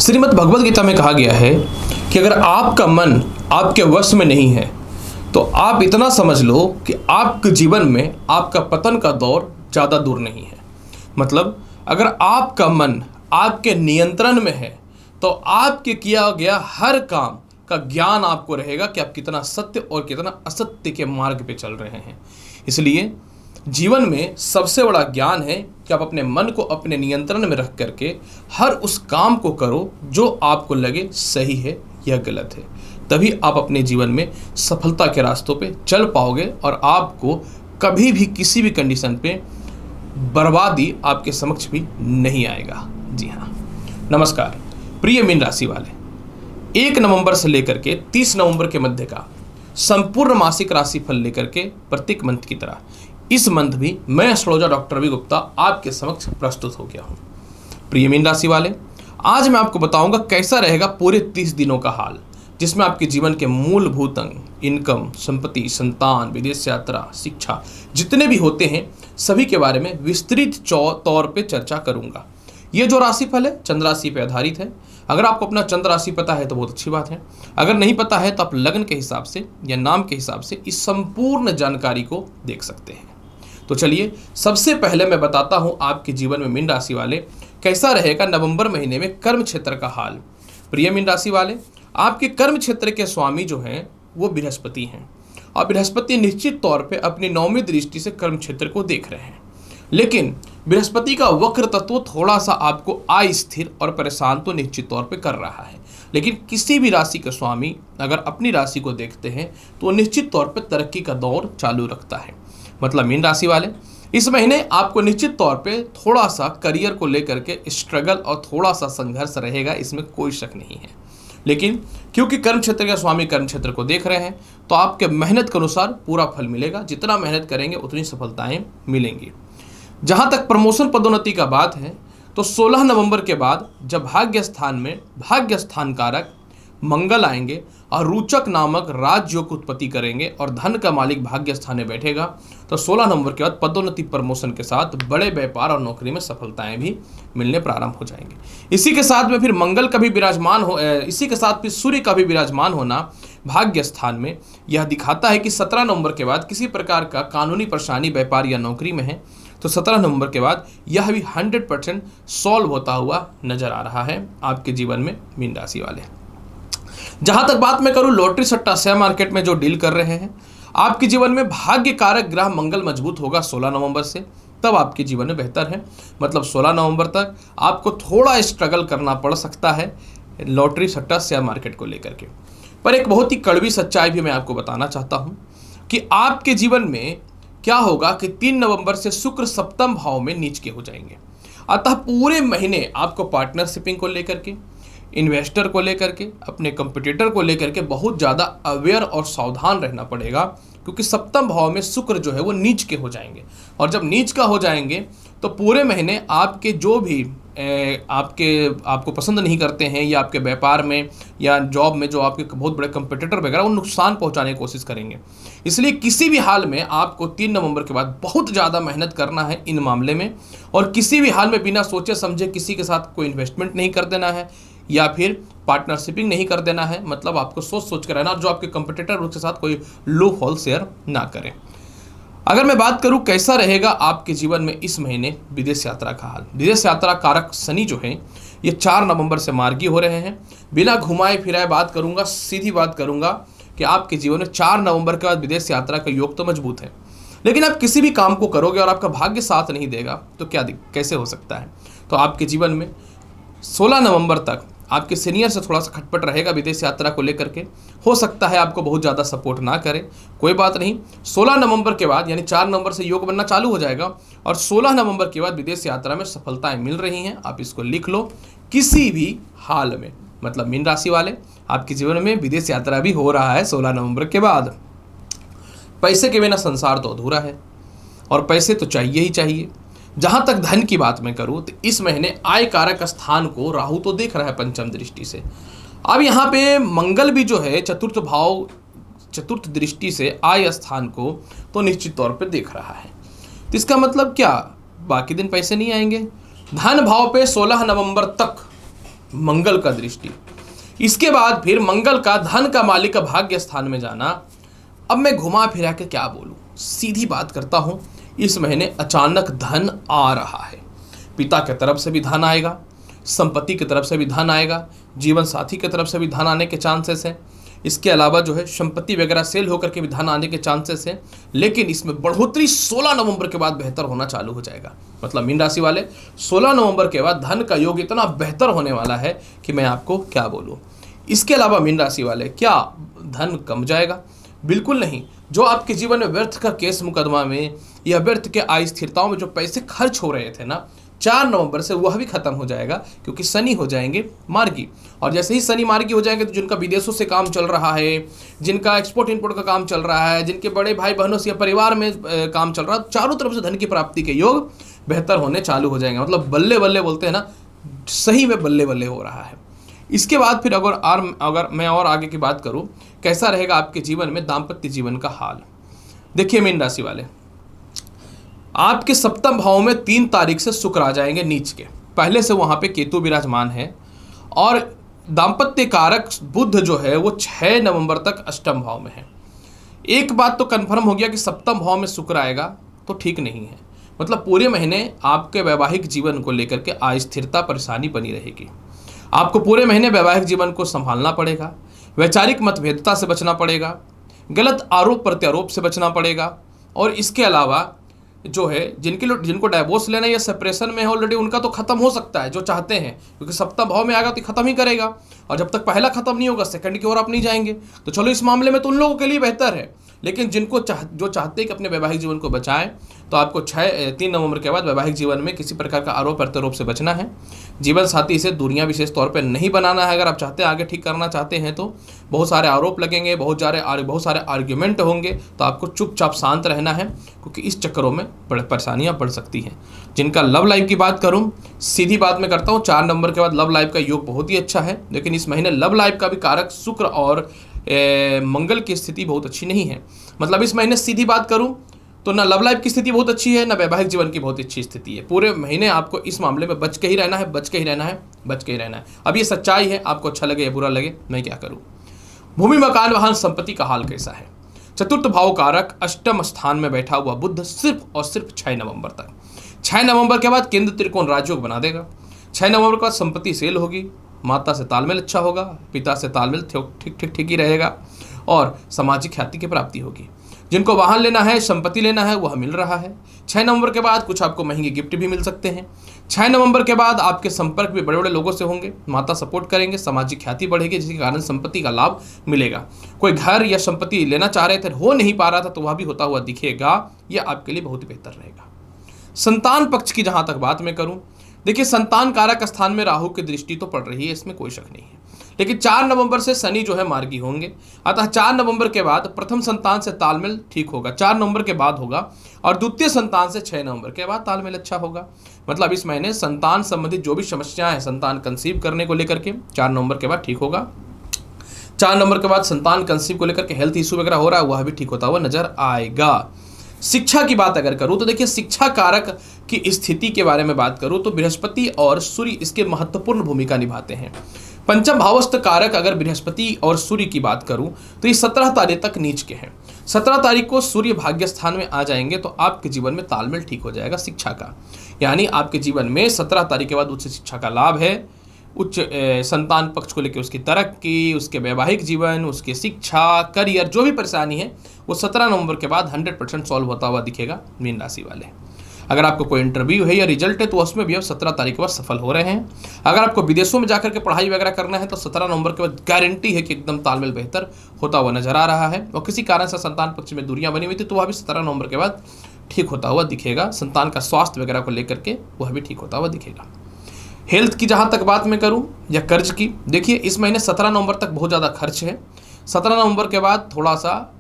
श्रीमद् भगवद गीता में कहा गया है कि अगर आपका मन आपके वश में नहीं है तो आप इतना समझ लो कि आपके जीवन में आपका पतन का दौर ज़्यादा दूर नहीं है। मतलब अगर आपका मन आपके नियंत्रण में है तो आपके किया गया हर काम का ज्ञान आपको रहेगा कि आप कितना सत्य और कितना असत्य के मार्ग पे चल रहे हैं। इसलिए जीवन में सबसे बड़ा ज्ञान है कि आप अपने मन को अपने नियंत्रण में रख करके हर उस काम को करो जो आपको लगे सही है या गलत है। तभी आप अपने जीवन में सफलता के रास्तों पे चल पाओगे और आपको कभी भी किसी भी कंडीशन पे बर्बादी आपके समक्ष भी नहीं आएगा। जी हाँ, नमस्कार प्रिय मीन राशि वाले, 1 नवंबर से लेकर के 30 नवंबर के मध्य का संपूर्ण मासिक राशिफल लेकर के प्रत्येक मंथ की तरह इस मंथ भी मैं एस्ट्रोलॉजर डॉक्टर रवि गुप्ता आपके समक्ष प्रस्तुत हो गया हूँ। प्रिय मीन राशि वाले, आज मैं आपको बताऊंगा कैसा रहेगा पूरे 30 दिनों का हाल, जिसमें आपके जीवन के मूलभूत अंग, इनकम, संपत्ति, संतान, विदेश यात्रा, शिक्षा जितने भी होते हैं सभी के बारे में विस्तृत तौर पे चर्चा करूंगा। ये जो राशिफल है चंद्र राशि पे आधारित है। अगर आपको अपना चंद्र राशि पता है तो बहुत अच्छी बात है, अगर नहीं पता है तो आप लग्न के हिसाब से या नाम के हिसाब से इस संपूर्ण जानकारी को देख सकते हैं। तो चलिए सबसे पहले मैं बताता हूं आपके जीवन में मीन राशि वाले कैसा रहेगा नवंबर महीने में कर्म क्षेत्र का हाल। प्रिय मीन राशि वाले, आपके कर्म क्षेत्र के स्वामी जो हैं वो बृहस्पति हैं और बृहस्पति निश्चित तौर पे अपनी 9वीं दृष्टि से कर्म क्षेत्र को देख रहे हैं। लेकिन बृहस्पति का वक्र तत्व थोड़ा सा आपको अस्थिर और परेशान तो निश्चित तौर पे कर रहा है। लेकिन किसी भी राशि के स्वामी अगर अपनी राशि को देखते हैं तो निश्चित तौर पे तरक्की का दौर चालू रखता है। मतलब मीन राशि वाले, इस महीने आपको निश्चित तौर पे थोड़ा सा करियर को लेकर के स्ट्रगल और थोड़ा सा संघर्ष रहेगा, इसमें कोई शक नहीं है। लेकिन क्योंकि कर्म क्षेत्र के स्वामी कर्म क्षेत्र को देख रहे हैं तो आपके मेहनत के अनुसार पूरा फल मिलेगा। जितना मेहनत करेंगे उतनी सफलताएं मिलेंगी। जहां तक प्रमोशन पदोन्नति का बात है तो 16 नवंबर के बाद जब भाग्य स्थान में भाग्य स्थान कारक मंगल आएंगे और रोचक नामक राजयोग की उत्पत्ति करेंगे और धन का मालिक भाग्य स्थान में बैठेगा तो 16 नवंबर के बाद पदोन्नति प्रमोशन के साथ बड़े व्यापार और नौकरी में सफलताएं भी मिलने प्रारंभ हो जाएंगे। इसी के साथ में फिर मंगल का भी विराजमान हो इसी के साथ फिर सूर्य का भी विराजमान होना भाग्य स्थान में यह दिखाता है कि 17 नवंबर के बाद किसी प्रकार का कानूनी परेशानी व्यापार या नौकरी में है तो 17 नवंबर के बाद यह भी 100% सॉल्व होता हुआ नजर आ रहा है आपके जीवन में मीन राशि वाले। जहां तक बात मैं करूं लॉटरी सट्टा शेयर मार्केट में जो डील कर रहे हैं, आपके जीवन में भाग्य कारक ग्रह मंगल मजबूत होगा 16 नवंबर से, तब आपके जीवन में बेहतर है। मतलब 16 नवंबर तक आपको थोड़ा स्ट्रगल करना पड़ सकता है लॉटरी सट्टा शेयर मार्केट को लेकर के। पर एक बहुत ही कड़वी सच्चाई भी मैं आपको बताना चाहता हूं कि आपके जीवन में क्या होगा कि 3 नवंबर से शुक्र सप्तम भाव में नीच के हो जाएंगे। अतः पूरे महीने आपको पार्टनरशिपिंग को लेकर के, इन्वेस्टर को लेकर के, अपने कंपटीटर को लेकर के बहुत ज़्यादा अवेयर और सावधान रहना पड़ेगा, क्योंकि सप्तम भाव में शुक्र जो है वो नीच के हो जाएंगे। और जब नीच का हो जाएंगे तो पूरे महीने आपके जो भी आपको पसंद नहीं करते हैं या आपके व्यापार में या जॉब में जो आपके बहुत बड़े कंपटीटर वगैरह वो नुकसान पहुंचाने की कोशिश करेंगे। इसलिए किसी भी हाल में आपको 3 नवंबर के बाद बहुत ज़्यादा मेहनत करना है इन मामले में, और किसी भी हाल में बिना सोचे समझे किसी के साथ कोई इन्वेस्टमेंट नहीं कर देना है या फिर पार्टनरशिपिंग नहीं कर देना है। मतलब आपको सोच कर रहना, जो आपके कंपटीटर उसके साथ कोई लो फॉल शेयर ना करें। अगर मैं बात करूं कैसा रहेगा आपके जीवन में इस महीने विदेश यात्रा का हाल, विदेश यात्रा कारक शनि जो है ये 4 नवंबर से मार्गी हो रहे हैं। बिना घुमाए फिराए बात करूंगा, सीधी बात करूंगा कि आपके जीवन में 4 नवंबर के बाद विदेश यात्रा का योग तो मजबूत है, लेकिन आप किसी भी काम को करोगे और आपका भाग्य साथ नहीं देगा तो कैसे हो सकता है। तो आपके जीवन में 16 नवंबर तक आपके सीनियर से थोड़ा सा खटपट रहेगा विदेश यात्रा को लेकर के। हो सकता है आपको बहुत ज़्यादा सपोर्ट ना करे, कोई बात नहीं। 16 नवंबर के बाद यानी 4 नवंबर से योग बनना चालू हो जाएगा और 16 नवंबर के बाद विदेश यात्रा में सफलताएं मिल रही हैं। आप इसको लिख लो किसी भी हाल में। मतलब मीन राशि वाले, आपके जीवन में विदेश यात्रा भी हो रहा है 16 नवंबर के बाद। पैसे के बिना संसार तो अधूरा है और पैसे तो चाहिए ही चाहिए। जहां तक धन की बात मैं करूं तो इस महीने आय कारक स्थान को राहु तो देख रहा है पंचम दृष्टि से। अब यहाँ पे मंगल भी जो है चतुर्थ दृष्टि से आय स्थान को तो निश्चित तौर पे देख रहा है। तो इसका मतलब क्या, बाकी दिन पैसे नहीं आएंगे। धन भाव पे 16 नवंबर तक मंगल का दृष्टि। इसके बाद फिर मंगल का धन का मालिक का भाग्य स्थान में जाना। अब मैं घुमा फिरा के क्या बोलूं, सीधी बात करता हूं, इस महीने अचानक धन आ रहा है। पिता की तरफ से भी धन आएगा, संपत्ति की तरफ से भी धन आएगा, जीवन साथी की तरफ से भी धन आने के चांसेस हैं। इसके अलावा जो है संपत्ति वगैरह सेल होकर के भी धन आने के चांसेस हैं। लेकिन इसमें बढ़ोतरी 16 नवंबर के बाद बेहतर होना चालू हो जाएगा। मतलब मीन राशि वाले 16 नवंबर के बाद धन का योग इतना बेहतर होने वाला है कि मैं आपको क्या बोलूं। इसके अलावा मीन राशि वाले, क्या धन कम जाएगा? बिल्कुल नहीं। जो आपके जीवन में व्यर्थ का केस मुकदमा में या व्यर्थ के अस्थिरताओं में जो पैसे खर्च हो रहे थे ना, 4 नवंबर से वह भी खत्म हो जाएगा, क्योंकि शनि हो जाएंगे मार्गी। और जैसे ही शनि मार्गी हो जाएंगे तो जिनका विदेशों से काम चल रहा है, जिनका एक्सपोर्ट इंपोर्ट का काम चल रहा है, जिनके बड़े भाई बहनों से या परिवार में काम चल रहा है, चारों तरफ से धन की प्राप्ति के योग बेहतर होने चालू हो जाएंगे। मतलब बल्ले बल्ले बोलते हैं ना, सही में बल्ले बल्ले हो रहा है। इसके बाद फिर अगर मैं और आगे की बात करूं, कैसा रहेगा आपके जीवन में दाम्पत्य जीवन का हाल। देखिए मीन राशि वाले, आपके सप्तम भाव में 3 तारीख से शुक्र आ जाएंगे नीच के, पहले से वहां पे केतु विराजमान है। और दाम्पत्य कारक बुध जो है वो 6 नवंबर तक अष्टम भाव में है। एक बात तो कंफर्म हो गया कि सप्तम भाव में शुक्र आएगा तो ठीक नहीं है। मतलब पूरे महीने आपके वैवाहिक जीवन को लेकर के अस्थिरता परेशानी बनी रहेगी। आपको पूरे महीने वैवाहिक जीवन को संभालना पड़ेगा, वैचारिक मतभेदता से बचना पड़ेगा, गलत आरोप प्रत्यारोप से बचना पड़ेगा। और इसके अलावा जो है जिनको डाइवोर्स लेना या सेपरेशन में है ऑलरेडी, उनका तो खत्म हो सकता है जो चाहते हैं, क्योंकि सप्तम भाव में आएगा तो खत्म ही करेगा। और जब तक पहला खत्म नहीं होगा सेकंड की ओर आप नहीं जाएंगे। तो चलो इस मामले में तो उन लोगों के लिए बेहतर है। लेकिन जो चाहते हैं कि अपने वैवाहिक जीवन को बचाएं, तो आपको 3 नवंबर के बाद वैवाहिक जीवन में किसी प्रकार का आरोप प्रत्यारोप से बचना है। जीवन साथी से दूरियां विशेष तौर पर नहीं बनाना है। अगर आप चाहते हैं आगे ठीक करना चाहते हैं तो बहुत सारे आरोप लगेंगे, बहुत सारे आर्ग्यूमेंट होंगे, तो आपको चुपचाप शांत रहना है, क्योंकि इस चक्करों में बड़ी परेशानियां बढ़ सकती हैं। जिनका लव लाइफ की बात करूं, सीधी बात मैं करता हूं, 4 नवंबर के बाद लव लाइफ का योग बहुत ही अच्छा है। लेकिन इस महीने लव लाइफ का भी कारक शुक्र और मंगल की स्थिति बहुत अच्छी नहीं है। मतलब इस महीने सीधी बात करूं तो ना लव लाइफ की स्थिति बहुत अच्छी है, ना वैवाहिक जीवन की बहुत अच्छी स्थिति है। पूरे महीने आपको इस मामले में बच के ही रहना है, बच के ही रहना है, बच के ही रहना है। अब ये सच्चाई है, आपको अच्छा लगे या बुरा लगे, मैं क्या करूं। भूमि मकान वाहन संपत्ति का हाल कैसा है? चतुर्थ भाव कारक अष्टम स्थान में बैठा हुआ बुध सिर्फ और सिर्फ 6 नवंबर तक। 6 नवंबर के बाद केंद्र त्रिकोण राजयोग बना देगा। 6 नवंबर के बाद संपत्ति सेल होगी, माता से तालमेल अच्छा होगा, पिता से तालमेल ठीक ही रहेगा, और सामाजिक ख्याति की प्राप्ति होगी। जिनको वाहन लेना है, संपत्ति लेना है, वह मिल रहा है। 6 नवंबर के बाद कुछ आपको महंगे गिफ्ट भी मिल सकते हैं। 6 नवंबर के बाद आपके संपर्क भी बड़े बड़े लोगों से होंगे, माता सपोर्ट करेंगे, सामाजिक ख्याति बढ़ेगी, जिसके कारण संपत्ति का लाभ मिलेगा। कोई घर या संपत्ति लेना चाह रहे थे, हो नहीं पा रहा था, तो वह भी होता हुआ दिखेगा। यह आपके लिए बहुत बेहतर रहेगा। संतान पक्ष की जहां तक बात मैं करूं, देखिए संतान कारक स्थान में राहु की दृष्टि तो पड़ रही है, इसमें कोई शक नहीं है। लेकिन 4 नवंबर से शनि जो है मार्गी होंगे, अतः 4 नवंबर के बाद प्रथम संतान से तालमेल ठीक होगा, 4 नवंबर के बाद होगा। और द्वितीय संतान से 6 नवंबर के बाद तालमेल अच्छा होगा। मतलब इस महीने संतान संबंधित जो भी समस्याएं हैं, संतान कंसीव करने को लेकर के 4 नवंबर के बाद ठीक होगा। 4 नवंबर के बाद संतान कंसीव को लेकर के हेल्थ इशू वगैरह हो रहा है, वह भी ठीक होता हुआ नजर आएगा। शिक्षा की बात अगर करूं तो देखिए शिक्षा कारक की स्थिति के बारे में बात करूं तो बृहस्पति और सूर्य इसके महत्वपूर्ण भूमिका निभाते हैं। पंचम भावस्थ कारक अगर बृहस्पति और सूर्य की बात करूं तो ये 17 तारीख तक नीच के हैं। 17 तारीख को सूर्य भाग्य स्थान में आ जाएंगे तो आपके जीवन में तालमेल ठीक हो जाएगा शिक्षा का। यानी आपके जीवन में 17 तारीख के बाद उच्च शिक्षा का लाभ है। उच्च संतान पक्ष को लेकर उसकी तरक्की, उसके वैवाहिक जीवन, उसकी शिक्षा, करियर, जो भी परेशानी है वो 17 नवंबर के बाद 100% सॉल्व होता हुआ दिखेगा मीन राशि वाले। अगर आपको कोई इंटरव्यू है या रिजल्ट है तो उसमें भी आप 17 तारीख के बाद सफल हो रहे हैं। अगर आपको विदेशों में जाकर के पढ़ाई वगैरह करना है तो 17 नवंबर के बाद गारंटी है कि एकदम तालमेल बेहतर होता हुआ नजर आ रहा है। और किसी कारण से संतान पक्ष में दूरियां बनी हुई थी तो वह भी 17 नवंबर के बाद ठीक होता हुआ दिखेगा। संतान का स्वास्थ्य वगैरह को लेकर के वह भी ठीक होता हुआ दिखेगा। हेल्थ की जहाँ तक बात मैं करूँ या कर्ज की, देखिए इस महीने 17 नवंबर तक बहुत ज़्यादा खर्च है। 17 नवंबर के बाद थोड़ा सा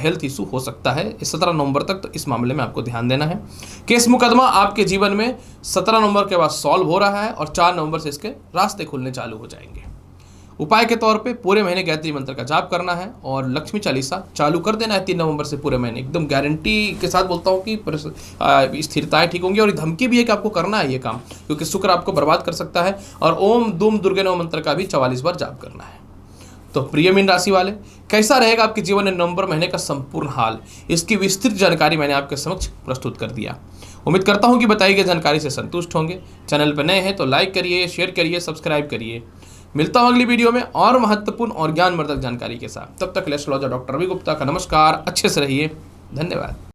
हेल्थ इशू हो सकता है। इस 17 नवंबर तक तो इस मामले में आपको ध्यान देना है। केस मुकदमा आपके जीवन में 17 नवंबर के बाद सॉल्व हो रहा है और 4 नवंबर से इसके रास्ते खुलने चालू हो जाएंगे। उपाय के तौर पे पूरे महीने गायत्री मंत्र का जाप करना है और लक्ष्मी चालीसा चालू कर देना है 3 नवंबर से पूरे महीने। एकदम गारंटी के साथ बोलता हूँ कि स्थिरताएं ठीक होंगी। और धमकी भी है कि आपको करना है ये काम, क्योंकि शुक्र आपको बर्बाद कर सकता है। और ओम दुम दुर्गे नव मंत्र का भी 44 बार जाप करना है। तो प्रिय मीन राशि वाले, कैसा रहेगा आपके जीवन में नवंबर महीने का संपूर्ण हाल, इसकी विस्तृत जानकारी मैंने आपके समक्ष प्रस्तुत कर दिया। उम्मीद करता हूं कि बताई गई जानकारी से संतुष्ट होंगे। चैनल पर नए हैं तो लाइक करिए, शेयर करिए, सब्सक्राइब करिए। मिलता हूं अगली वीडियो में और महत्वपूर्ण और ज्ञानवर्धक जानकारी के साथ। तब तक एस्ट्रोलॉजर डॉक्टर रवि गुप्ता का नमस्कार। अच्छे से रहिए। धन्यवाद।